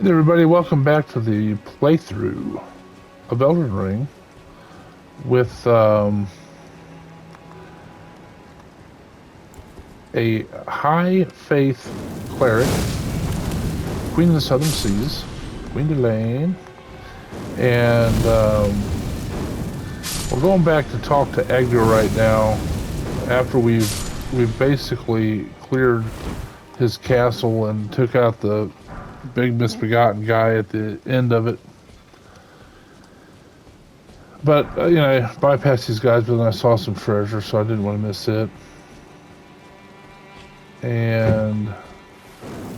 Hey everybody, welcome back to the playthrough of Elden Ring with a high faith cleric, Queen of the Southern Seas, Queen Delane, and we're going back to talk to Edgar right now after we've basically cleared his castle and took out the big misbegotten guy at the end of it. But, you know, I bypassed these guys, but then I saw some treasure, so I didn't want to miss it. And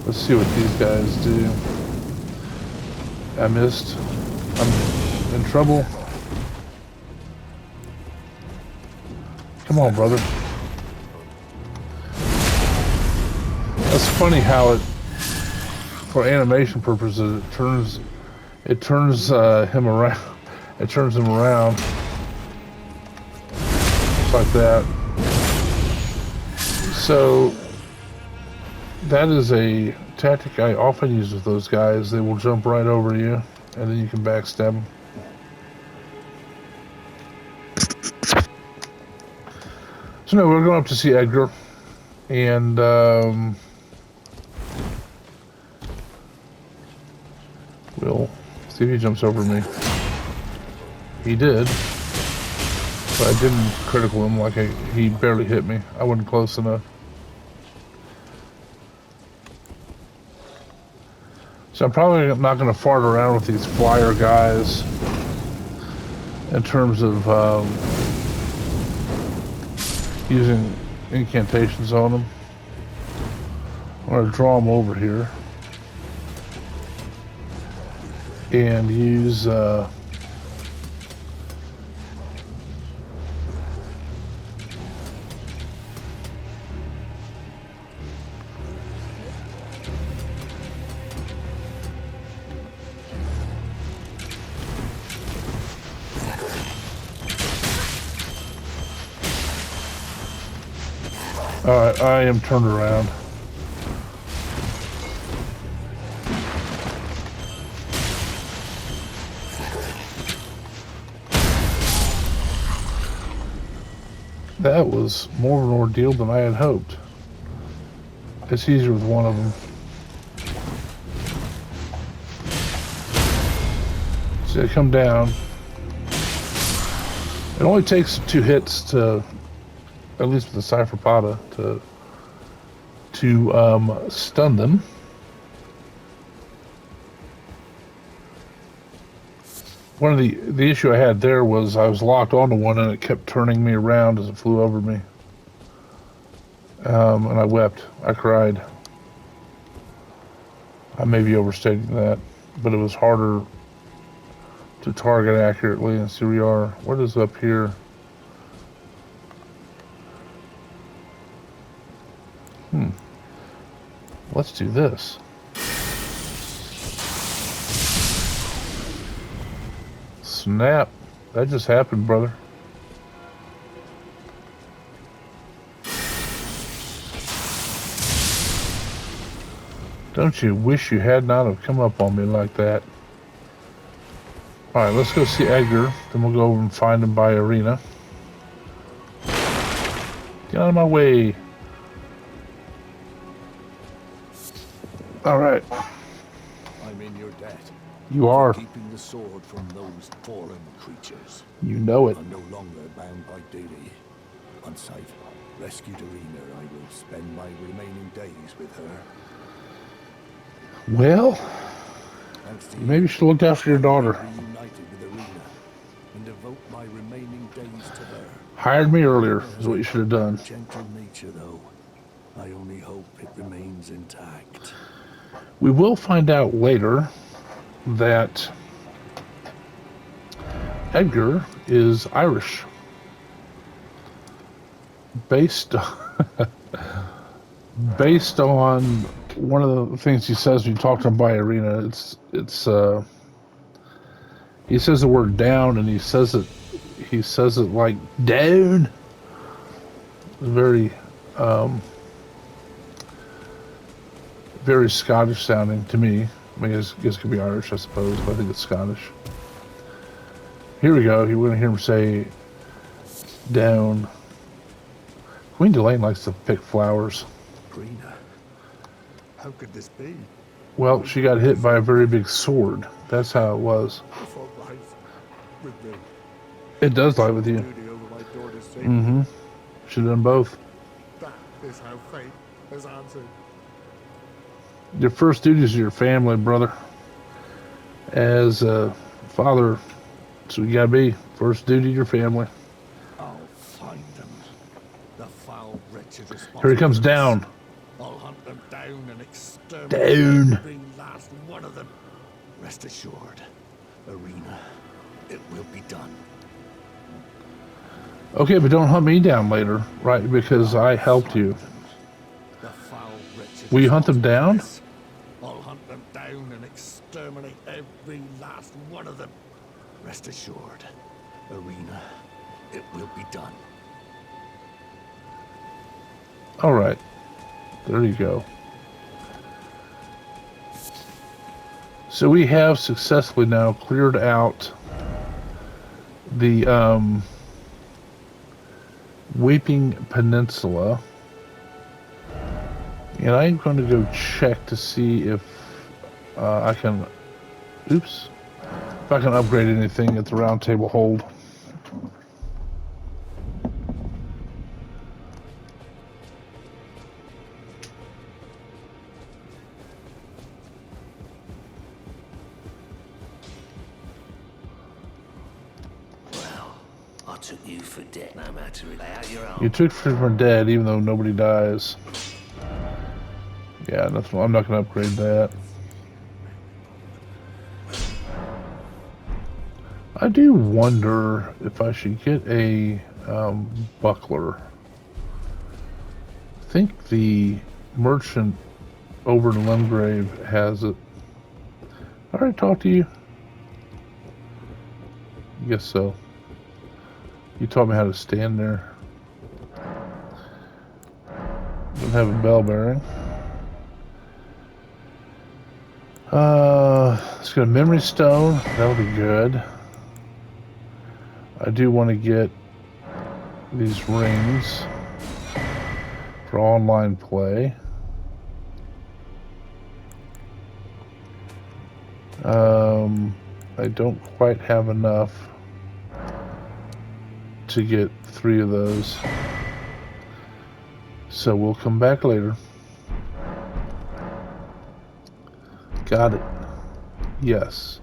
let's see what these guys do. I missed. I'm in trouble. Come on, brother. That's funny how it, for animation purposes, it turns him around. It turns him around. Just like that. So that is a tactic I often use with those guys. They will jump right over you, and then you can backstab them. So no, we're going up to see Edgar, and we'll see if he jumps over me. He did, but I didn't critical him. Like he barely hit me. I wasn't close enough. So I'm probably not going to fart around with these flyer guys in terms of using incantations on them. I'm going to draw them over here and use Alright, I am turned around. That was more of an ordeal than I had hoped. It's easier with one of them. So they come down. It only takes 2 hits to, at least with the Cypherpata, to stun them. One of the issue I had there was I was locked onto one and it kept turning me around as it flew over me. And I wept. I cried. I may be overstating that, but it was harder to target accurately. And see, we are. What is up here? Let's do this. Snap. That just happened, brother. Don't you wish you had not have come up on me like that? Alright, let's go see Edgar. Then we'll go over and find him by arena. Get out of my way. Alright. I'm in your debt. You are. Keeping the sword from those fallen creatures. You know it. I'm no longer bound by duty. Once I've rescued Arena, I will spend my remaining days with her. Well, maybe you should look after your daughter. Reunited with Arena and devote my remaining days to her. Hired me earlier is what you should have done. Gentle nature, though. I only hope it remains intact. We will find out later that Edgar is Irish. Based on one of the things he says when you talk to him by arena, he says the word down and he says it like down. Very very Scottish sounding to me. mean, it could be Irish, I suppose, but I think it's Scottish. Here we go. You're going to hear him say, down. Queen Delane likes to pick flowers. Greener. How could this be? Well, she got hit by a very big sword. That's how it was. I thought life with me. It does lie with you. Duty over my daughter's safety. Mm-hmm. Should have done both. That is how fate has answered. Your first duty is your family, brother. As a father, so you gotta be. First duty, your family. I'll find them. The foul, wretched responsibilities. Here he comes down. I'll hunt them down and exterminate Down. every last one of them. Rest assured, Arena, it will be done. Okay, but don't hunt me down later, right? Because I helped you. The foul, wretched Will you hunt them down? I'll hunt them down and exterminate every last one of them. Rest assured, Arena, it will be done. All right. There you go. So we have successfully now cleared out the Weeping Peninsula. And I'm going to go check to see if I can... Oops. If I can upgrade anything at the round table hold. I took you for dead, no matter how you're on. You took from dead, even though nobody dies. Yeah, that's, I'm not going to upgrade that. I do wonder if I should get a buckler. I think the merchant over in Limgrave has it. I already talked to you? I guess so. You taught me how to stand there. Don't have a bell bearing. Let's get a memory stone. That'll be good. I do want to get these rings for online play. I don't quite have enough to get 3 of those. So we'll come back later. Got it. Yes.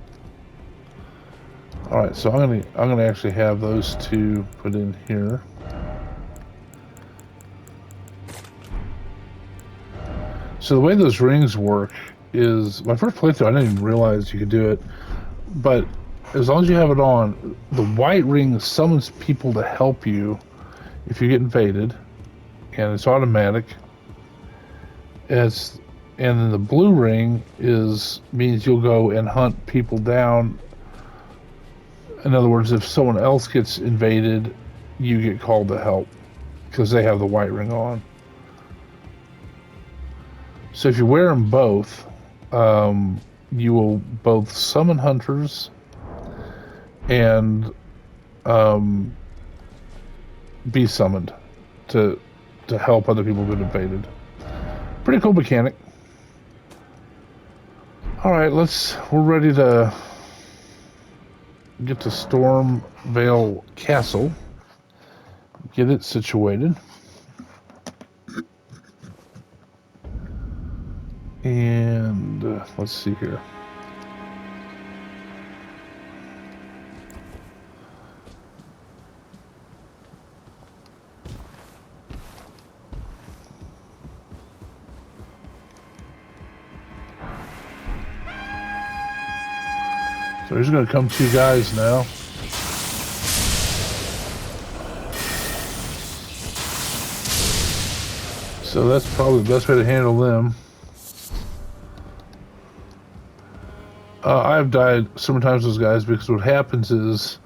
All right, so I'm gonna actually have those 2 put in here. So the way those rings work is, my first playthrough I didn't even realize you could do it, but as long as you have it on, the white ring summons people to help you if you get invaded, and it's automatic. And then the blue ring means you'll go and hunt people down. In other words, if someone else gets invaded, you get called to help because they have the white ring on. So if you wear them both, you will both summon hunters and be summoned to help other people get invaded. Pretty cool mechanic. All right, we're ready to get to Stormveil Castle. Get it situated. And let's see here. So he's going to come 2 guys now. So that's probably the best way to handle them. I've died so many times with those guys because what happens is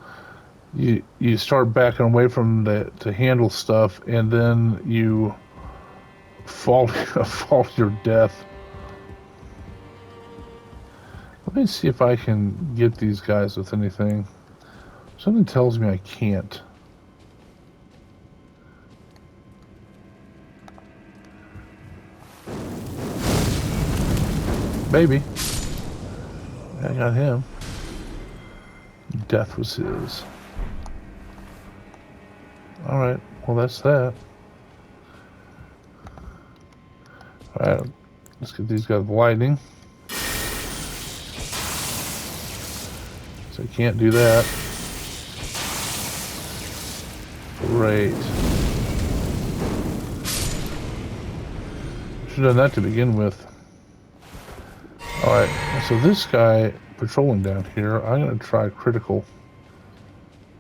you start backing away from to handle stuff, and then you fall to your death. Let me see if I can get these guys with anything. Something tells me I can't. Maybe. I got him. Death was his. Alright, well that's that. Alright, let's get these guys with lightning. So I can't do that. Great. Should have done that to begin with. Alright, so this guy patrolling down here, I'm going to try critical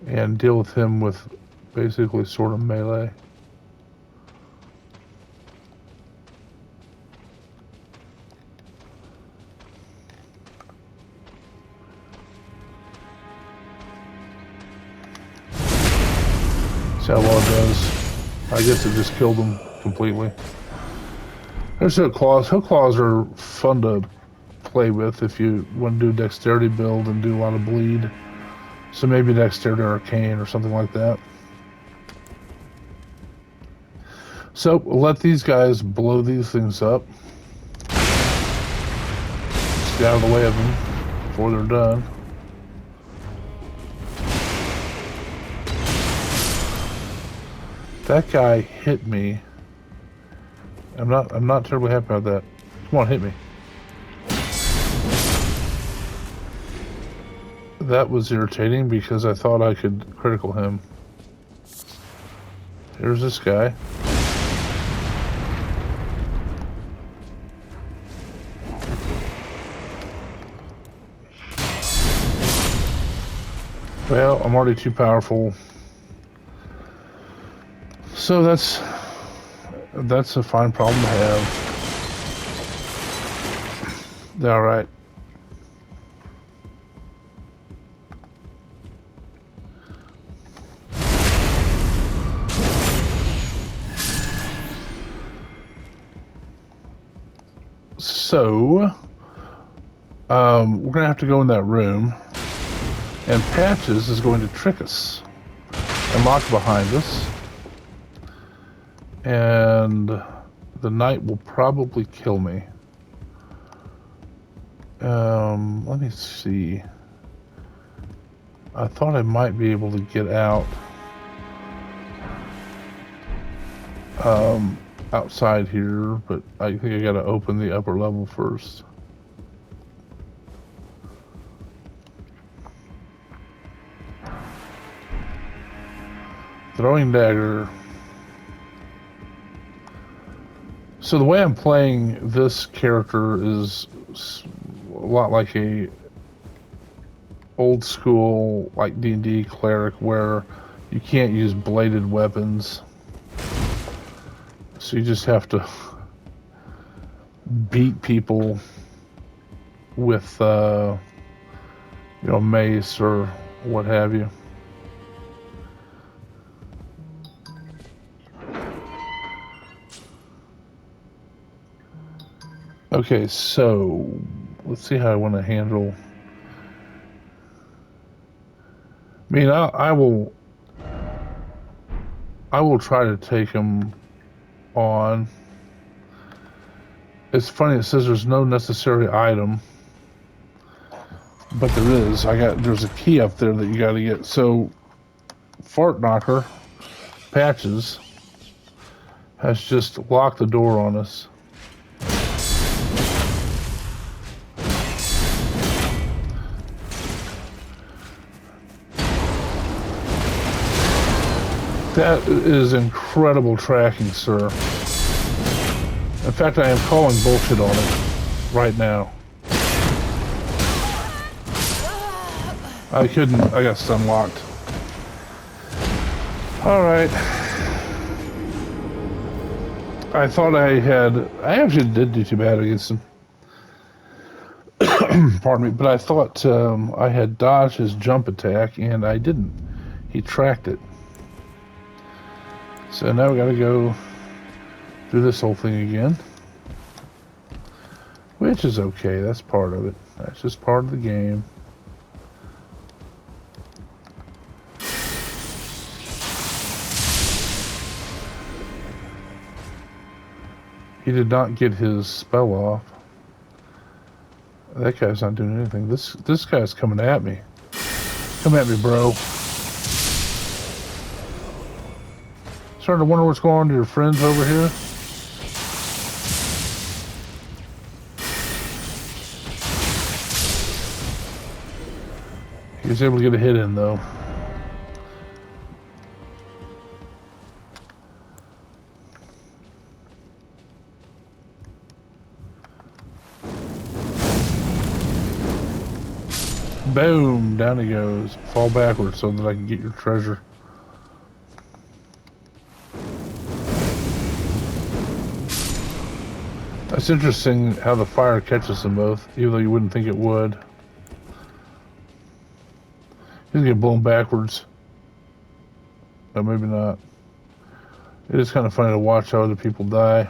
and deal with him with basically sort of melee. See how well it does. I guess it just killed him completely. There's hook claws. Hook claws are fun to play with if you want to do a dexterity build and do a lot of bleed. So maybe dexterity arcane or something like that. So let these guys blow these things up. Just get out of the way of them before they're done. That guy hit me. I'm not terribly happy about that. Come on, hit me. That was irritating because I thought I could critical him. Here's this guy. Well, I'm already too powerful. So that's a fine problem to have. All right. So, we're gonna have to go in that room, and Patches is going to trick us and lock behind us. And the knight will probably kill me. Let me see. I thought I might be able to get out outside here, but I think I gotta open the upper level first. Throwing dagger. So the way I'm playing this character is a lot like a old school like D&D cleric where you can't use bladed weapons. So you just have to beat people with you know, mace or what have you. Okay, so let's see how I want to handle. I mean, I will try to take him on. It's funny, it says there's no necessary item, but there is. There's a key up there that you got to get. So, Fart Knocker, Patches, has just locked the door on us. That is incredible tracking, sir. In fact, I am calling bullshit on it right now. I got stun locked. Alright. I thought I actually did do too bad against him. Pardon me, but I thought I had dodged his jump attack, and I didn't. He tracked it. So now we gotta go do this whole thing again. Which is okay, that's part of it. That's just part of the game. He did not get his spell off. That guy's not doing anything. This guy's coming at me. Come at me, bro. Starting to wonder what's going on to your friends over here. He was able to get a hit in, though. Boom! Down he goes. Fall backwards so that I can get your treasure. That's interesting how the fire catches them both, even though you wouldn't think it would. He's gonna get blown backwards. Or maybe not. It is kind of funny to watch how other people die.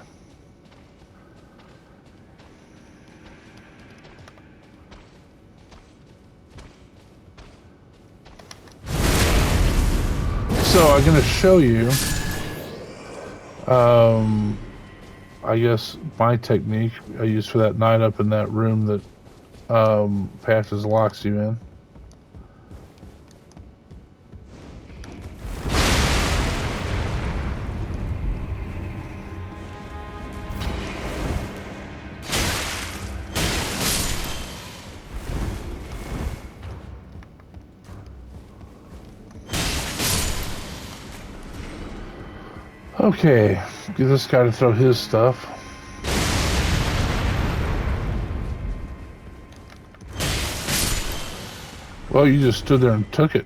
So I'm going to show you, I guess, my technique I use for that knight up in that room that Patches locks you in. Okay, get this guy to throw his stuff. Well, you just stood there and took it.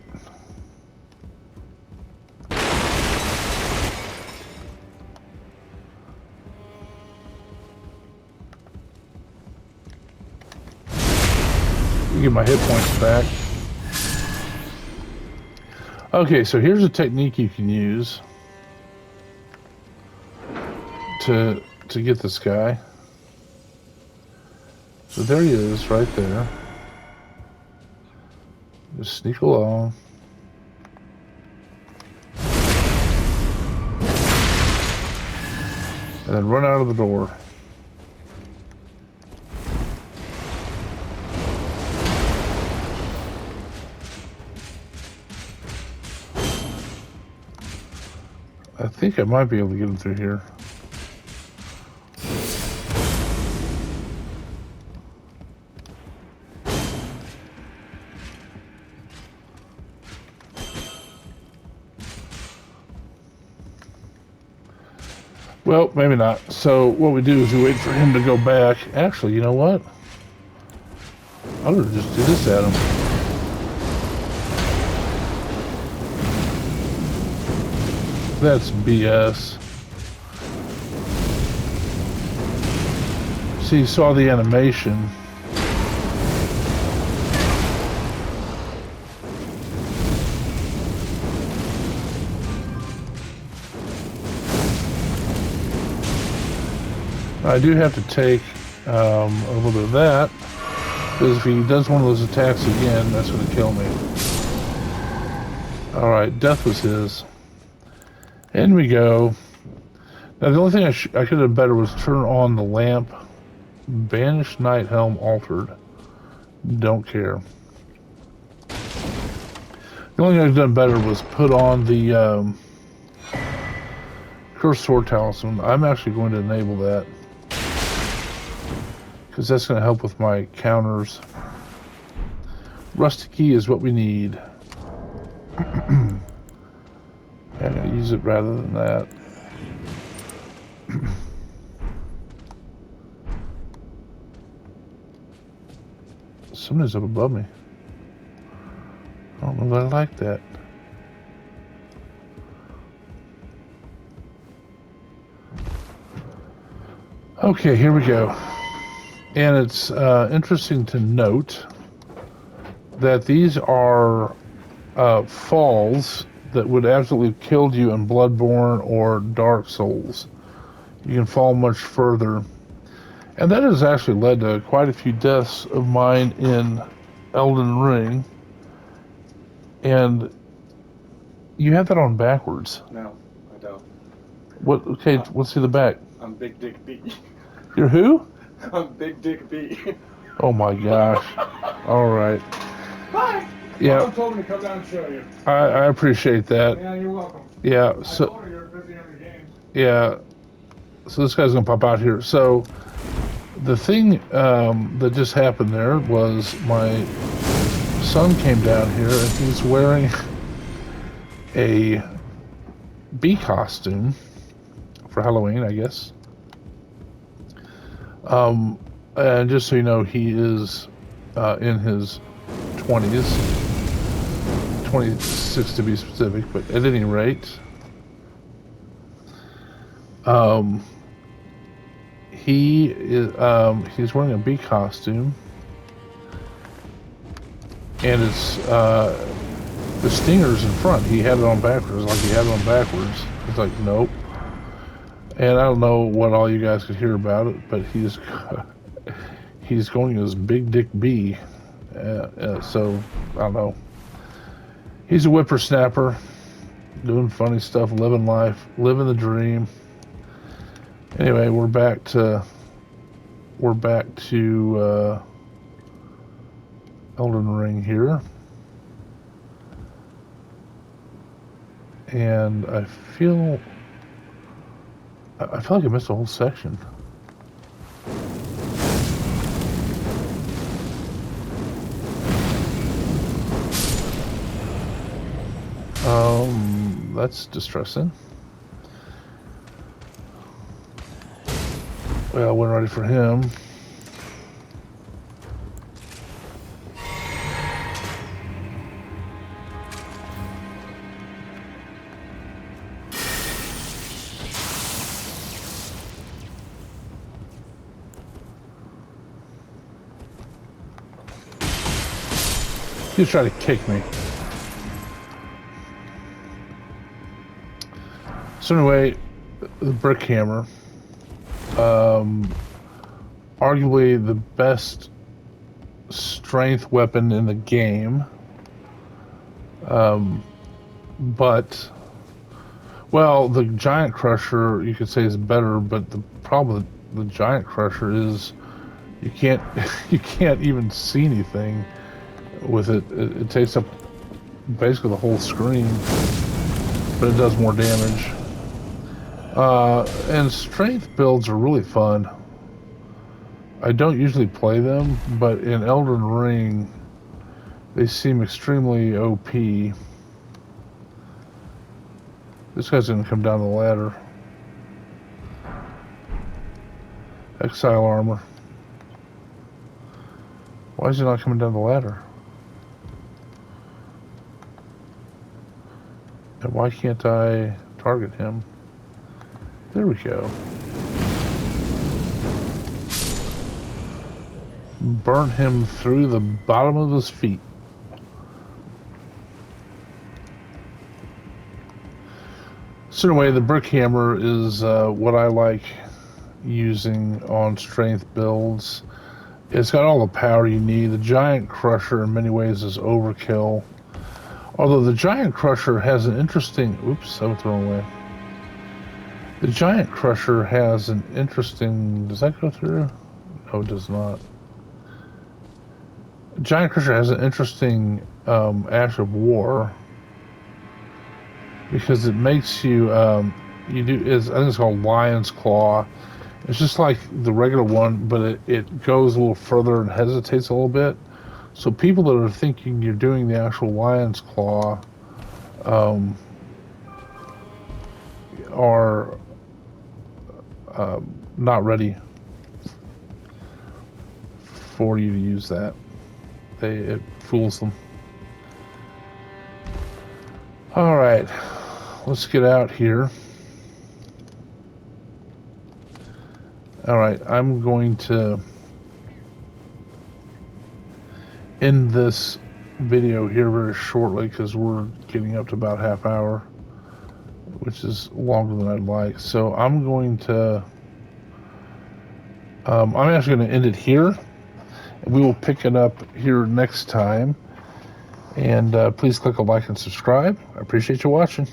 You get my hit points back. Okay, so here's a technique you can use to get this guy. So there he is, right there. Just sneak along. And then run out of the door. I think I might be able to get him through here. Well, maybe not. So what we do is we wait for him to go back. Actually, you know what? I'll just do this at him. That's BS. See, you saw the animation. I do have to take a little bit of that, because if he does one of those attacks again, that's going to kill me. Alright, death was his. In we go. Now the only thing I could have done better was turn on the lamp. Banished Night Helm altered. Don't care. The only thing I could have done better was put on the Cursed Sword Talisman. I'm actually going to enable that, because that's going to help with my counters. Rusty Key is what we need. I'm going to use it rather than that. Somebody's up above me. I don't know that I like that. Okay, here we go. And it's interesting to note that these are falls that would absolutely have killed you in Bloodborne or Dark Souls. You can fall much further. And that has actually led to quite a few deaths of mine in Elden Ring. And you have that on backwards. No, I don't. What? Okay, let's see the back. I'm Big Dick B. You're who? I'm Big Dick B. Oh my gosh. All right. Hi! Yeah. Mom told me to come down and show you. I appreciate that. Yeah, you're welcome. Yeah. I So told her you're busy on your games. yeah. So this guy's gonna pop out here. So the thing that just happened there was my son came down here and he's wearing a bee costume for Halloween, I guess. And just so you know, he is in his 20s, 26 to be specific, but at any rate, he is, he's wearing a bee costume, and it's the stinger's in front. He had it on backwards, like he had it on backwards. It's like, nope. And I don't know what all you guys could hear about it, but he's he's going as Big Dick B. So I don't know. He's a whippersnapper, doing funny stuff, living life, living the dream. Anyway, we're back to Elden Ring here, and I feel like I missed a whole section. That's distressing. Well, I wasn't ready for him. He's trying to kick me. So anyway, the brick hammer, arguably the best strength weapon in the game. But, well, the giant crusher you could say is better, but the problem with the giant crusher is you can't you can't even see anything with it. It takes up basically the whole screen, but it does more damage. And strength builds are really fun. I don't usually play them, but in Elden Ring, they seem extremely OP. This guy's gonna come down the ladder. Exile armor. Why is he not coming down the ladder? And why can't I target him? There we go. Burn him through the bottom of his feet. So anyway, the brick hammer is what I like using on strength builds. It's got all the power you need. The giant crusher in many ways is overkill. Although the giant crusher has an interesting... Oops, I went the wrong way. The giant crusher has an interesting... Does that go through? No, it does not. Giant crusher has an interesting Ash of War, because it makes you you do is I think it's called Lion's Claw. It's just like the regular one, but it goes a little further and hesitates a little bit. So people that are thinking you're doing the actual Lion's Claw are not ready for you to use that. It fools them. All right, let's get out here. All right, I'm going to end this video here very shortly because we're getting up to about half hour, which is longer than I'd like. So I'm going to I'm actually going to end it here. We will pick it up here next time. And please click a like and subscribe. I appreciate you watching.